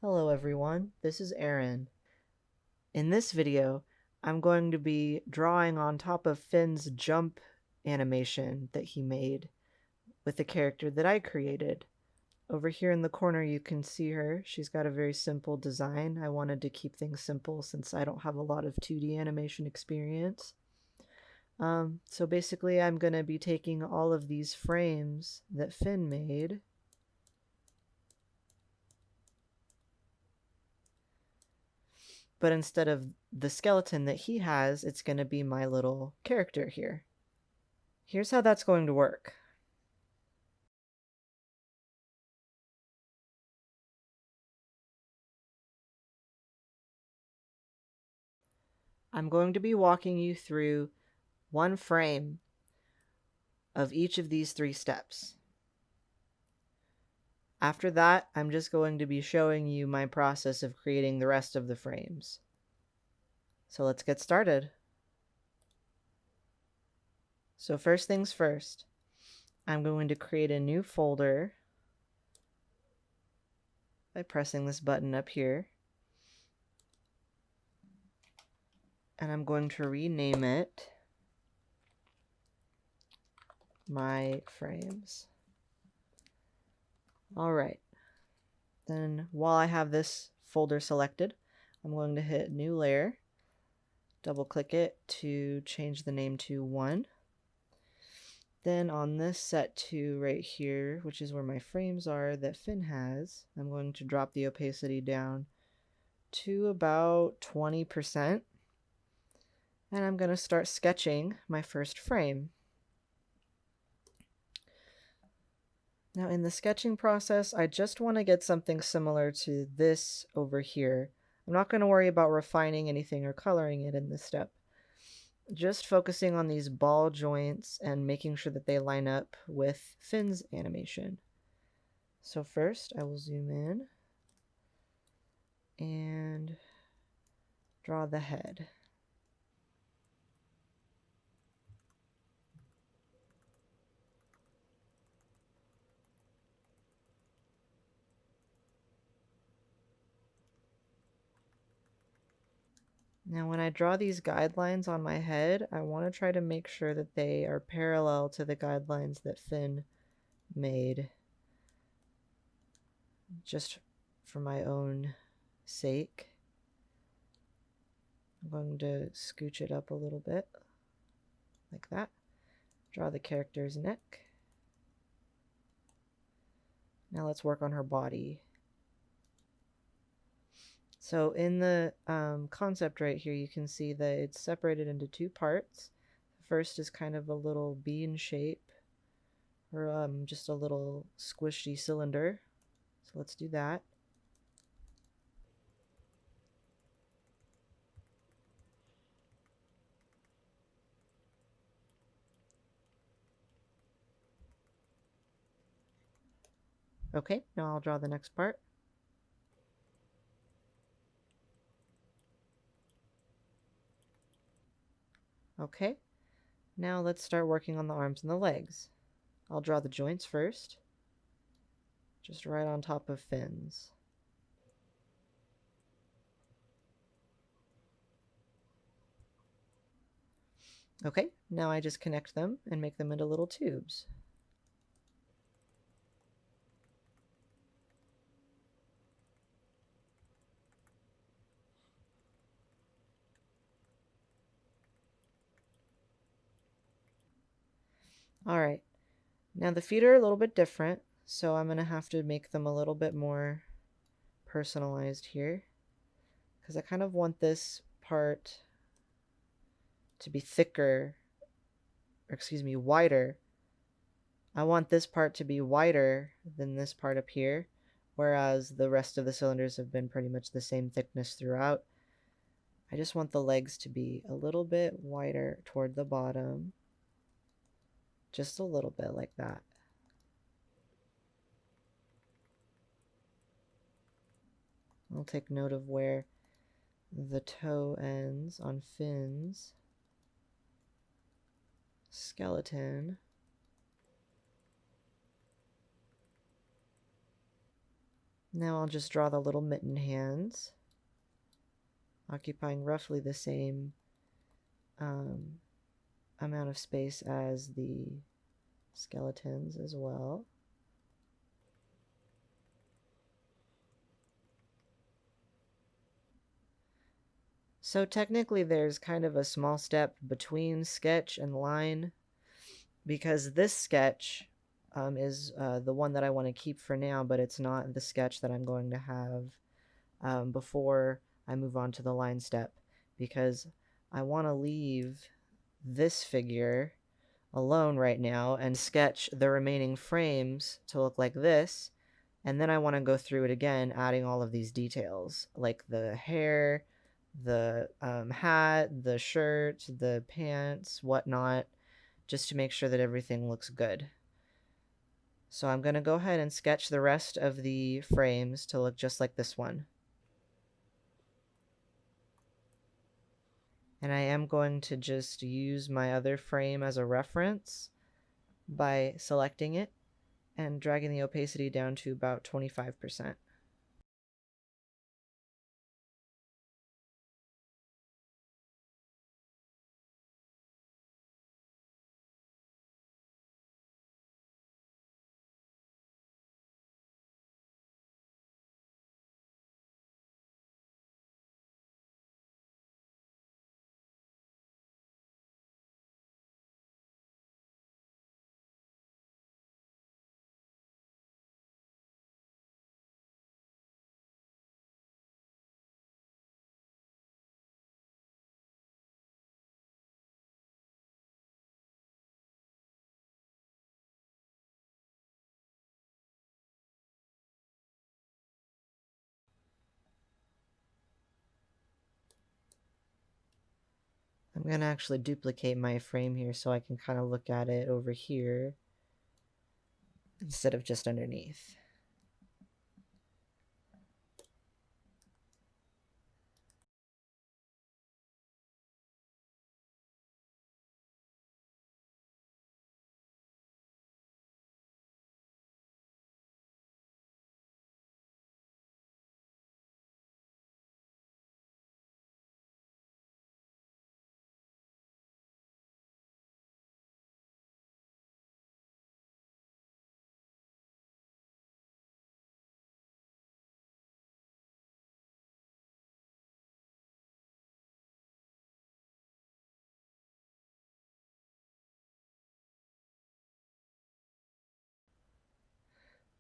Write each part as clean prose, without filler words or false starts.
Hello everyone, this is Aaron. In this video, I'm going to be drawing on top of Finn's jump animation that he made with the character that I created. Over here in the corner you can see her. She's got a very simple design. I wanted to keep things simple since I don't have a lot of 2D animation experience. So basically I'm going to be taking all of these frames that Finn made but instead of the skeleton that he has, it's going to be my little character here. Here's how that's going to work. I'm going to be walking you through one frame of each of these 3 steps. After that, I'm just going to be showing you my process of creating the rest of the frames. So let's get started. So first things first, I'm going to create a new folder by pressing this button up here. And I'm going to rename it My Frames. Alright, then while I have this folder selected, I'm going to hit New Layer, double click it to change the name to 1. Then on this set 2 right here, which is where my frames are that Finn has, I'm going to drop the opacity down to about 20%. And I'm going to start sketching my first frame. Now in the sketching process, I just want to get something similar to this over here. I'm not going to worry about refining anything or coloring it in this step. Just focusing on these ball joints and making sure that they line up with Finn's animation. So first I will zoom in and draw the head. Now when I draw these guidelines on my head, I want to try to make sure that they are parallel to the guidelines that Finn made, just for my own sake. I'm going to scooch it up a little bit, like that. Draw the character's neck. Now let's work on her body. So in the concept right here, you can see that it's separated into 2 parts. The first is kind of a little bean shape, or just a little squishy cylinder. So let's do that. Okay, now I'll draw the next part. Okay, now let's start working on the arms and the legs. I'll draw the joints first, just right on top of Finn's. Okay, now I just connect them and make them into little tubes. Alright, now the feet are a little bit different, so I'm going to have to make them a little bit more personalized here, because I kind of want this part to be thicker, or excuse me, wider. I want this part to be wider than this part up here, whereas the rest of the cylinders have been pretty much the same thickness throughout. I just want the legs to be a little bit wider toward the bottom. Just a little bit like that. I'll take note of where the toe ends on Finn's skeleton. Now I'll just draw the little mitten hands, occupying roughly the same amount of space as the skeletons as well. So technically there's kind of a small step between sketch and line, because this sketch is the one that I want to keep for now, but it's not the sketch that I'm going to have before I move on to the line step, because I want to leave this figure alone right now and sketch the remaining frames to look like this, and then I want to go through it again, adding all of these details, like the hair, the hat, the shirt, the pants, whatnot, just to make sure that everything looks good. So I'm going to go ahead and sketch the rest of the frames to look just like this one. And I am going to just use my other frame as a reference by selecting it and dragging the opacity down to about 25%. I'm going to actually duplicate my frame here so I can kind of look at it over here instead of just underneath.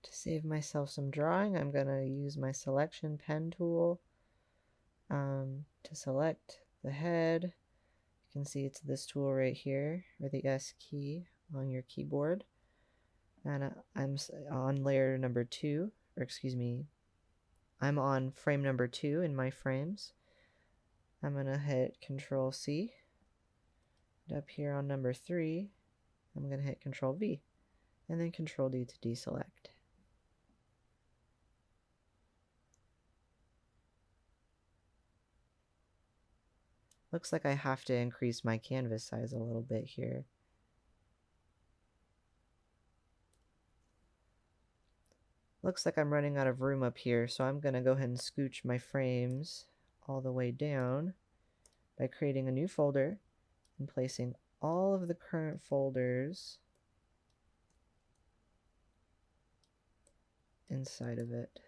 To save myself some drawing, I'm going to use my selection pen tool to select the head. You can see it's this tool right here, or the S key on your keyboard. And I'm on layer number 2, or excuse me, I'm on frame number 2 in my frames. I'm going to hit Control C. And up here on number 3, I'm going to hit Control V, and then Control D to deselect. Looks like I have to increase my canvas size a little bit here. Looks like I'm running out of room up here, so I'm going to go ahead and scooch my frames all the way down by creating a new folder and placing all of the current folders inside of it.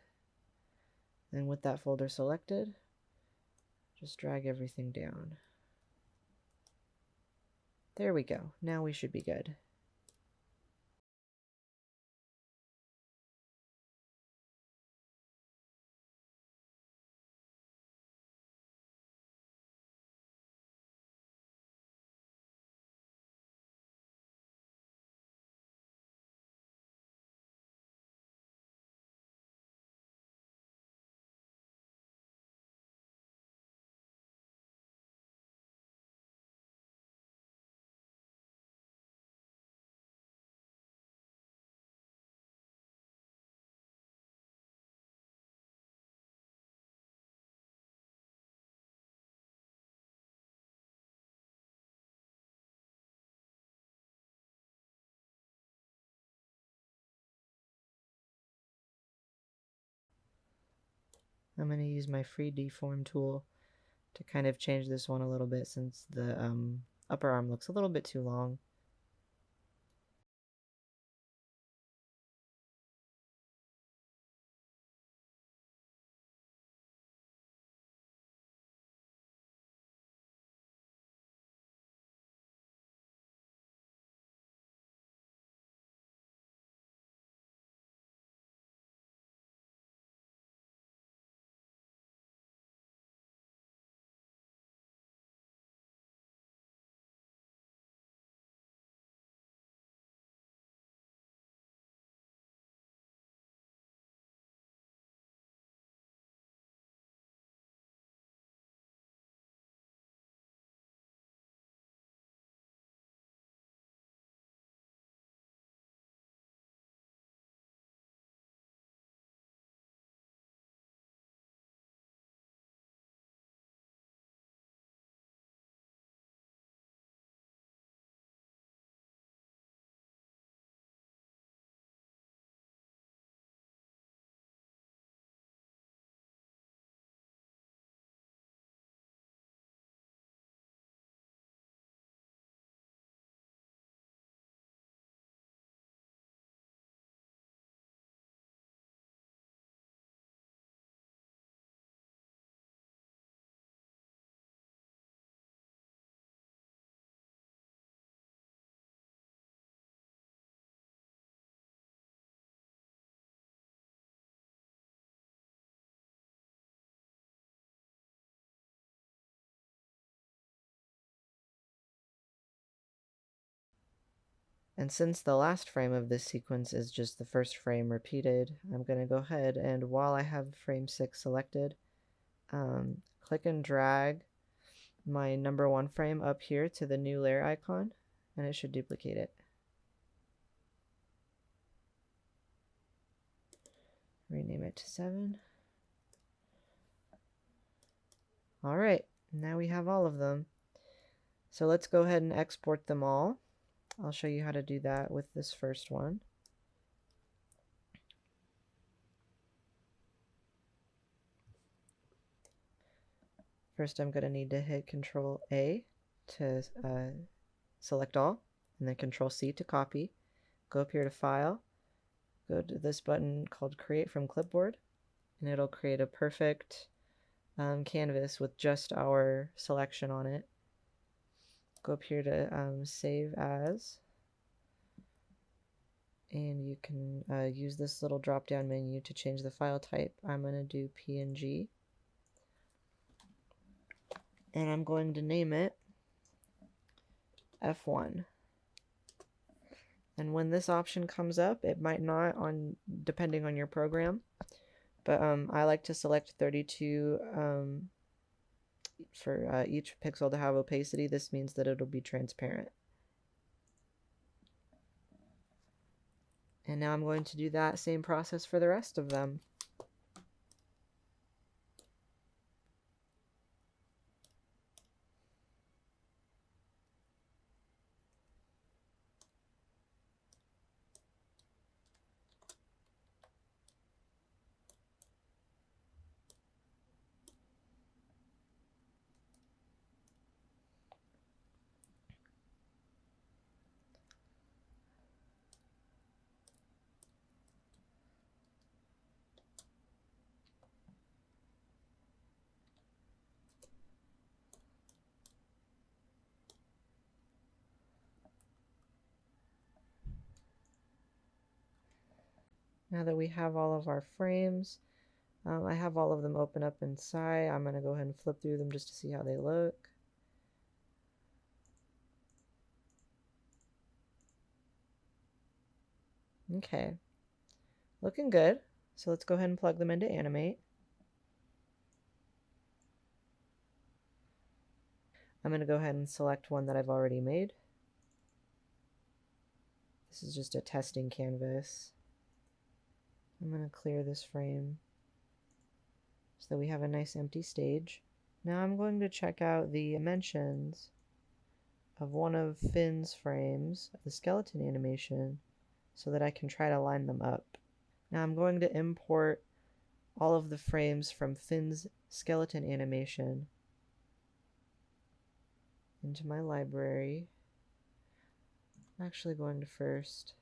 And with that folder selected, just drag everything down. There we go. Now we should be good. I'm going to use my free deform tool to kind of change this one a little bit since the upper arm looks a little bit too long. And since the last frame of this sequence is just the first frame repeated, I'm going to go ahead and while I have frame 6 selected, click and drag my number 1 frame up here to the new layer icon, and it should duplicate it. Rename it to 7. All right, now we have all of them. So let's go ahead and export them all. I'll show you how to do that with this first one. First, I'm going to need to hit Control A to select all, and then Control C to copy. Go up here to File, go to this button called Create from Clipboard, and it'll create a perfect canvas with just our selection on it. Go up here to Save As, and you can use this little drop-down menu to change the file type. I'm going to do PNG, and I'm going to name it F1. And when this option comes up, it might not, depending on your program, but I like to select 32 for each pixel to have opacity. This means that it'll be transparent. And now I'm going to do that same process for the rest of them. Now that we have all of our frames, I have all of them open up in Sai. I'm going to go ahead and flip through them just to see how they look. Okay, looking good. So let's go ahead and plug them into Animate. I'm going to go ahead and select one that I've already made. This is just a testing canvas. I'm going to clear this frame so that we have a nice empty stage. Now I'm going to check out the dimensions of one of Finn's frames, the skeleton animation, so that I can try to line them up. Now I'm going to import all of the frames from Finn's skeleton animation into my library. I'm actually going to first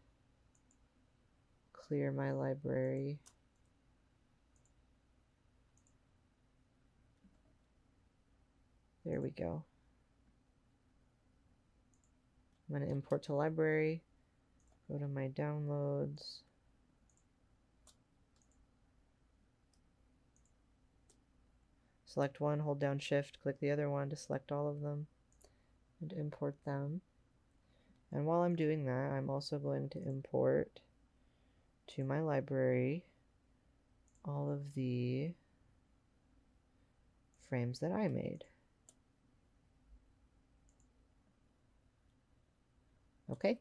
clear my library. There we go. I'm going to import to library, go to my downloads. Select one, hold down shift, click the other one to select all of them and import them. And while I'm doing that, I'm also going to import to my library all of the frames that I made. Okay,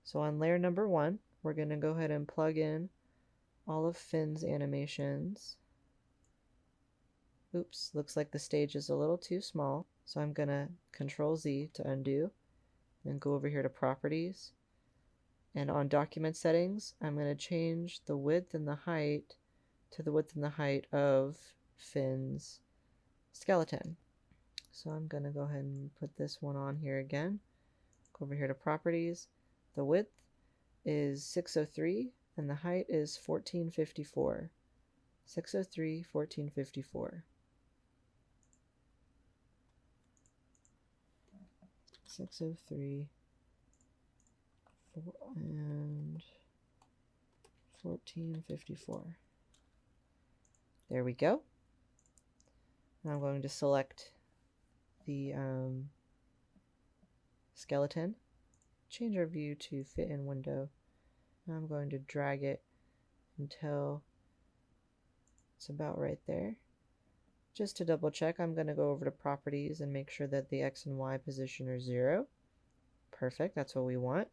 so on layer number 1, we're going to go ahead and plug in all of Finn's animations. Oops, looks like the stage is a little too small, so I'm going to Control Z to undo, then go over here to Properties, and on Document Settings, I'm going to change the width and the height to the width and the height of Finn's skeleton. So I'm going to go ahead and put this one on here again. Go over here to Properties. The width is 603 and the height is 1454. 603, 1454. 603 and 1454. There we go. Now I'm going to select the skeleton, change our view to fit in window. Now I'm going to drag it until it's about right there. Just to double check, I'm going to go over to properties and make sure that the X and Y position are 0. Perfect, that's what we want.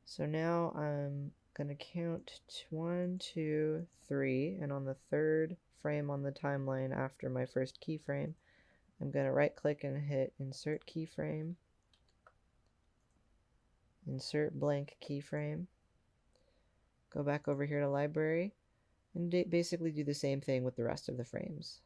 So now I'm going to count 1, 2, 3, and on the third frame on the timeline after my first keyframe, I'm going to right click and hit Insert Keyframe, Insert Blank Keyframe, go back over here to Library, and basically do the same thing with the rest of the frames.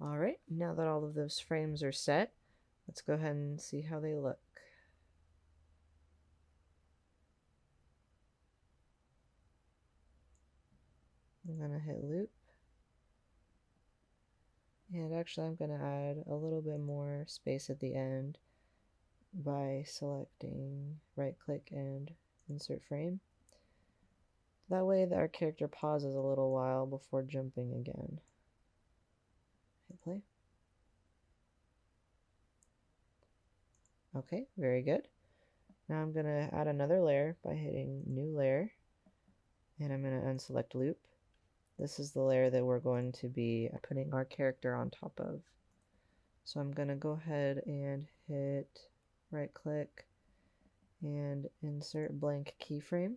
Alright, now that all of those frames are set, let's go ahead and see how they look. I'm going to hit loop. And actually I'm going to add a little bit more space at the end by selecting right click and insert frame. That way our character pauses a little while before jumping again. Hit play. Okay, very good. Now I'm going to add another layer by hitting new layer, and I'm going to unselect loop. This is the layer that we're going to be putting our character on top of. So I'm going to go ahead and hit right click and insert blank keyframe.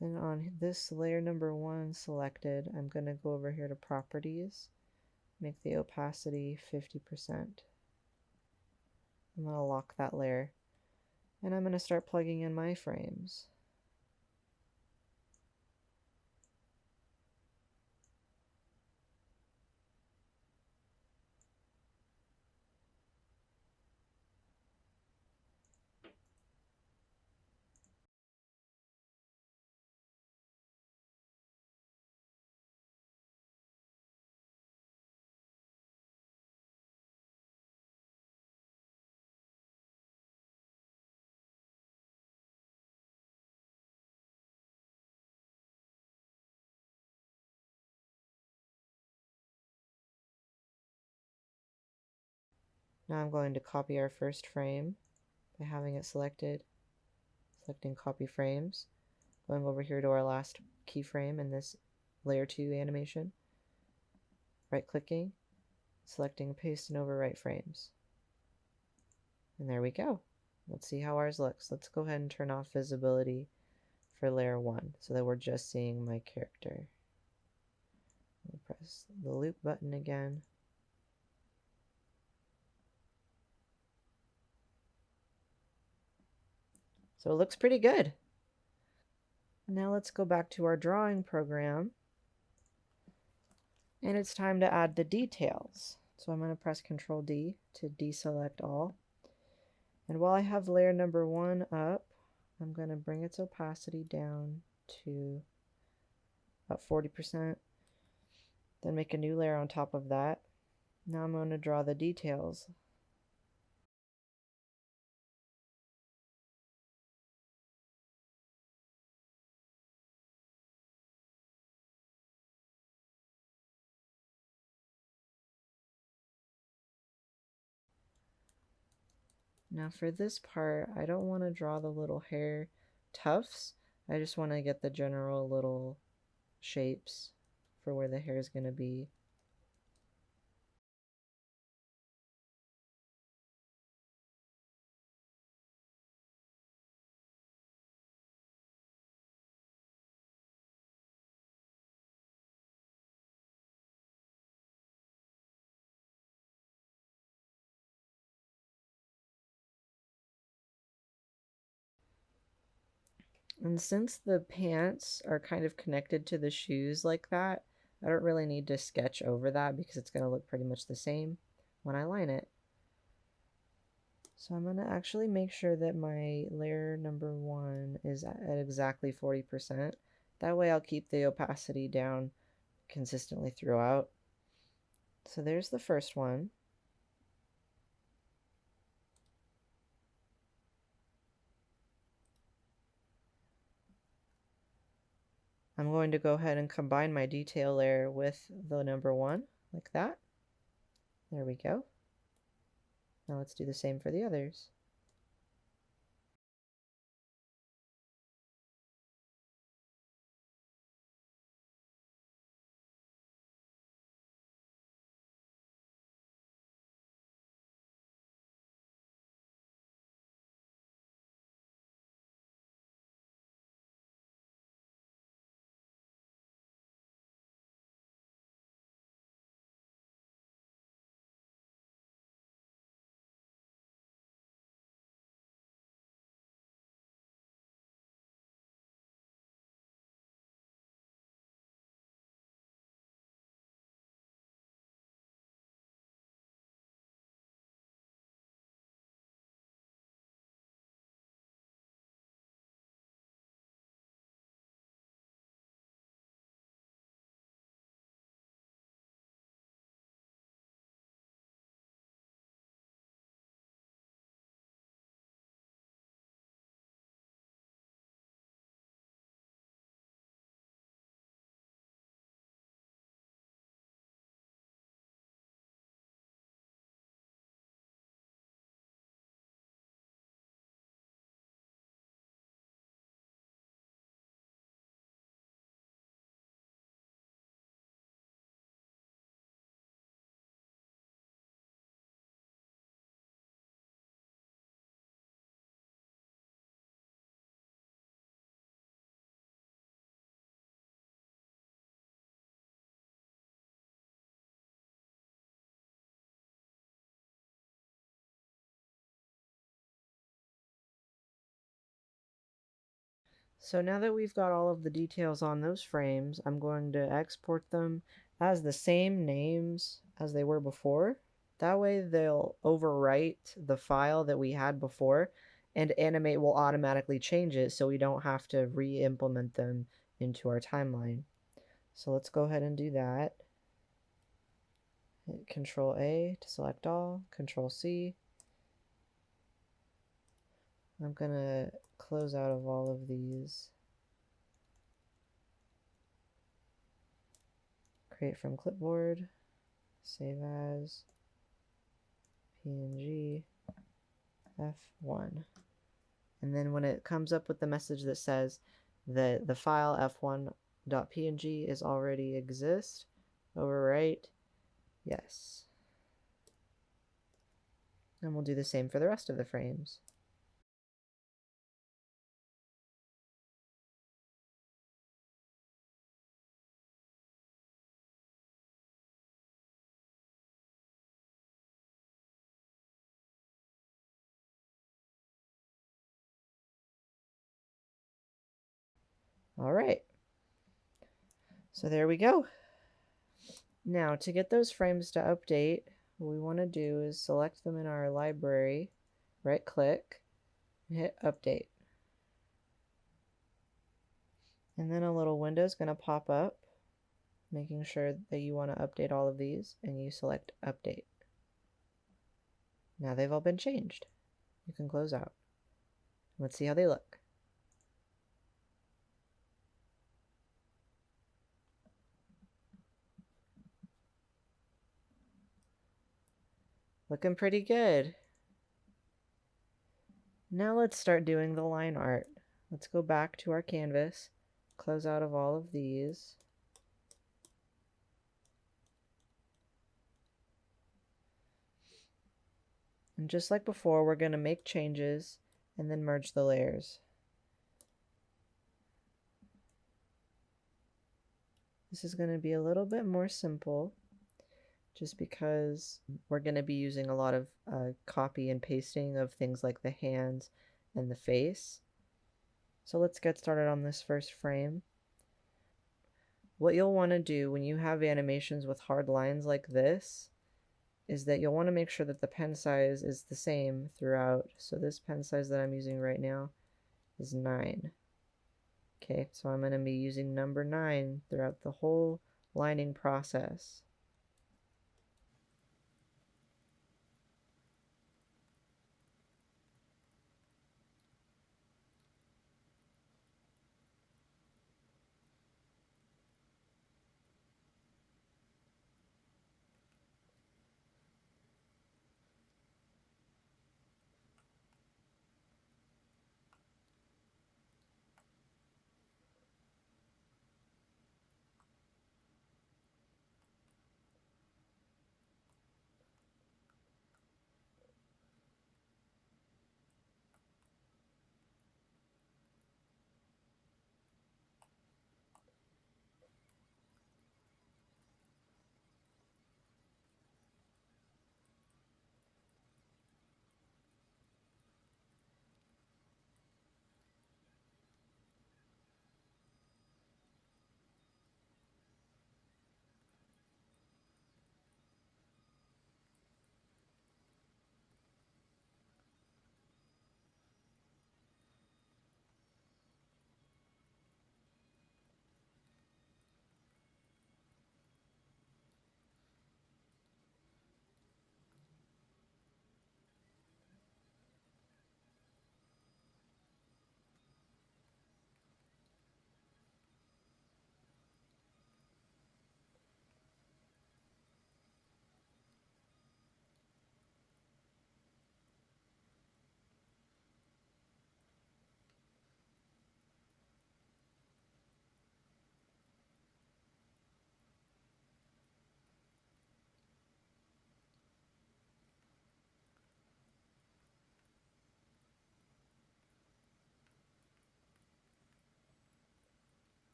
Then on this layer number 1 selected, I'm going to go over here to properties, make the opacity 50%. I'm going to lock that layer, and I'm going to start plugging in my frames. Now I'm going to copy our first frame by having it selected, selecting copy frames, going over here to our last keyframe in this layer 2 animation, right clicking, selecting paste and overwrite frames. And there we go. Let's see how ours looks. Let's go ahead and turn off visibility for layer 1 so that we're just seeing my character. I'll press the loop button again. So it looks pretty good. Now let's go back to our drawing program. And it's time to add the details. So I'm going to press Ctrl D to deselect all. And while I have layer number 1 up, I'm going to bring its opacity down to about 40%. Then make a new layer on top of that. Now I'm going to draw the details. Now for this part, I don't want to draw the little hair tufts. I just want to get the general little shapes for where the hair is going to be. And since the pants are kind of connected to the shoes like that, I don't really need to sketch over that because it's going to look pretty much the same when I line it. So I'm going to actually make sure that my layer number 1 is at exactly 40%. That way I'll keep the opacity down consistently throughout. So there's the first one. I'm going to go ahead and combine my detail layer with the number 1, like that. There we go. Now let's do the same for the others. So now that we've got all of the details on those frames, I'm going to export them as the same names as they were before. That way they'll overwrite the file that we had before, and Animate will automatically change it so we don't have to re-implement them into our timeline. So let's go ahead and do that. Hit Control A to select all, Control C. I'm going to close out of all of these. Create from clipboard, save as, PNG, F1. And then when it comes up with the message that says that the file f1.png is already exist, overwrite, yes. And we'll do the same for the rest of the frames. All right. So there we go. Now to get those frames to update, what we want to do is select them in our library, right click, and hit update. And then a little window is going to pop up, making sure that you want to update all of these, and you select update. Now they've all been changed. You can close out. Let's see how they look. Looking pretty good. Now let's start doing the line art. Let's go back to our canvas, close out of all of these. And just like before, we're going to make changes and then merge the layers. This is going to be a little bit more simple just because we're going to be using a lot of copy and pasting of things like the hands and the face. So let's get started on this first frame. What you'll want to do when you have animations with hard lines like this is that you'll want to make sure that the pen size is the same throughout. So this pen size that I'm using right now is 9. Okay, so I'm going to be using number 9 throughout the whole lining process.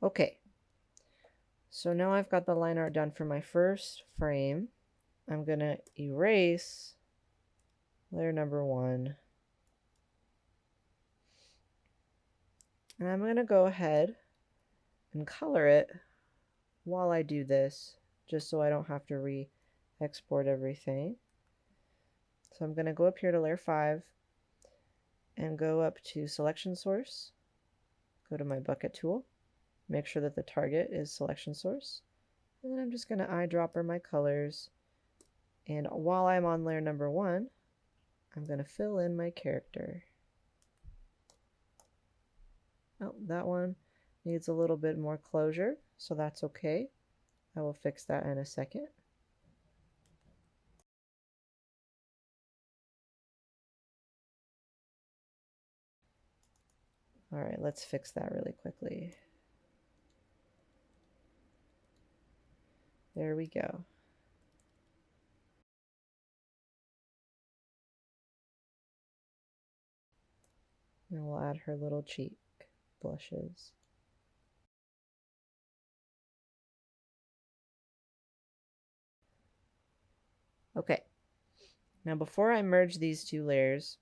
Okay, so now I've got the line art done for my first frame. I'm going to erase layer number 1. And I'm going to go ahead and color it while I do this, just so I don't have to re-export everything. So I'm going to go up here to layer 5 and go up to selection source, go to my bucket tool, make sure that the target is selection source, and then I'm just going to eyedropper my colors. And while I'm on layer number 1, I'm going to fill in my character. Oh, that one needs a little bit more closure, so that's okay. I will fix that in a second. All right, let's fix that really quickly. There we go. And we'll add her little cheek blushes. Okay, now before I merge these two layers,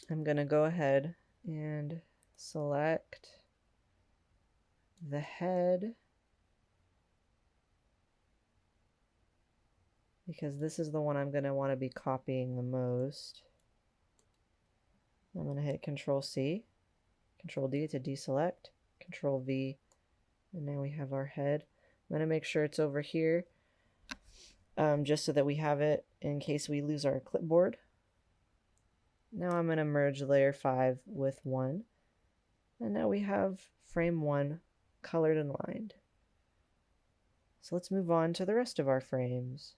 I'm going to go ahead and select the head, because this is the one I'm going to want to be copying the most. I'm going to hit Control C, Control D to deselect, Control V, and now we have our head. I'm going to make sure it's over here, just so that we have it in case we lose our clipboard. Now I'm going to merge layer 5 with 1, and now we have frame 1 colored and lined. So let's move on to the rest of our frames.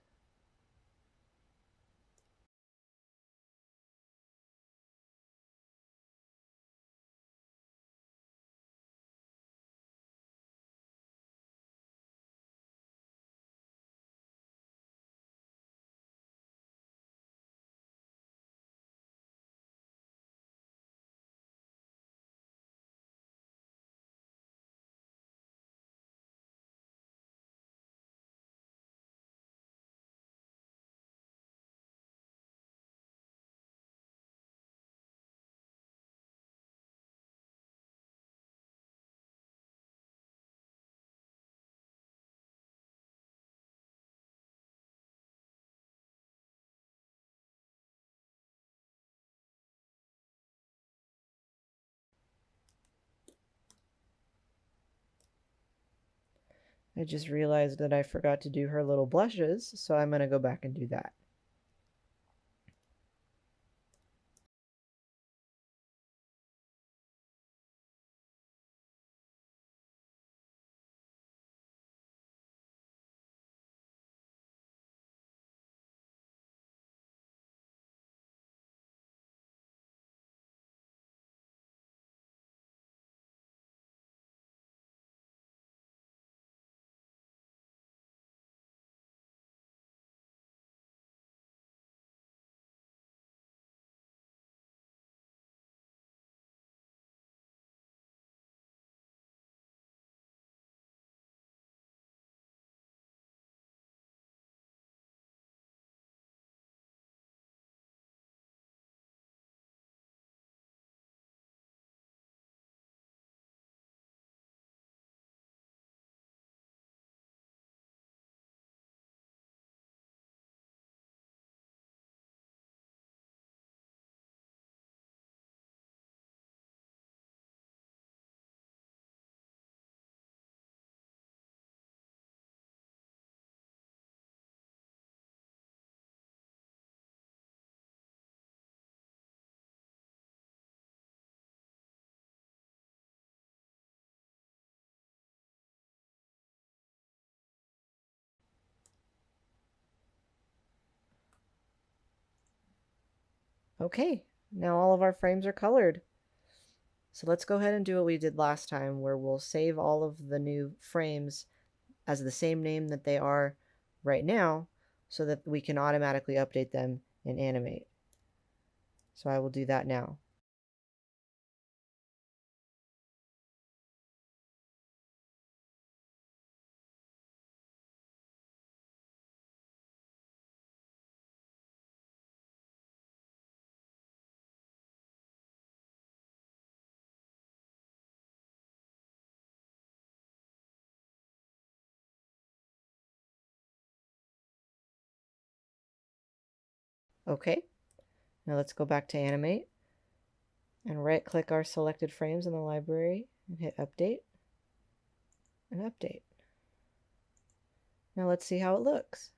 I just realized that I forgot to do her little blushes, so I'm going to go back and do that. Okay, now all of our frames are colored. So let's go ahead and do what we did last time, where we'll save all of the new frames as the same name that they are right now, so that we can automatically update them in Animate. So I will do that now. Okay, now let's go back to Animate and right-click our selected frames in the library and hit Update and Update. Now let's see how it looks.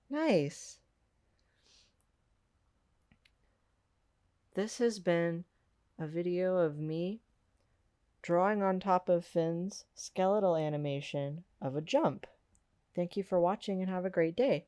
Nice. This has been a video of me drawing on top of Finn's skeletal animation of a jump. Thank you for watching and have a great day.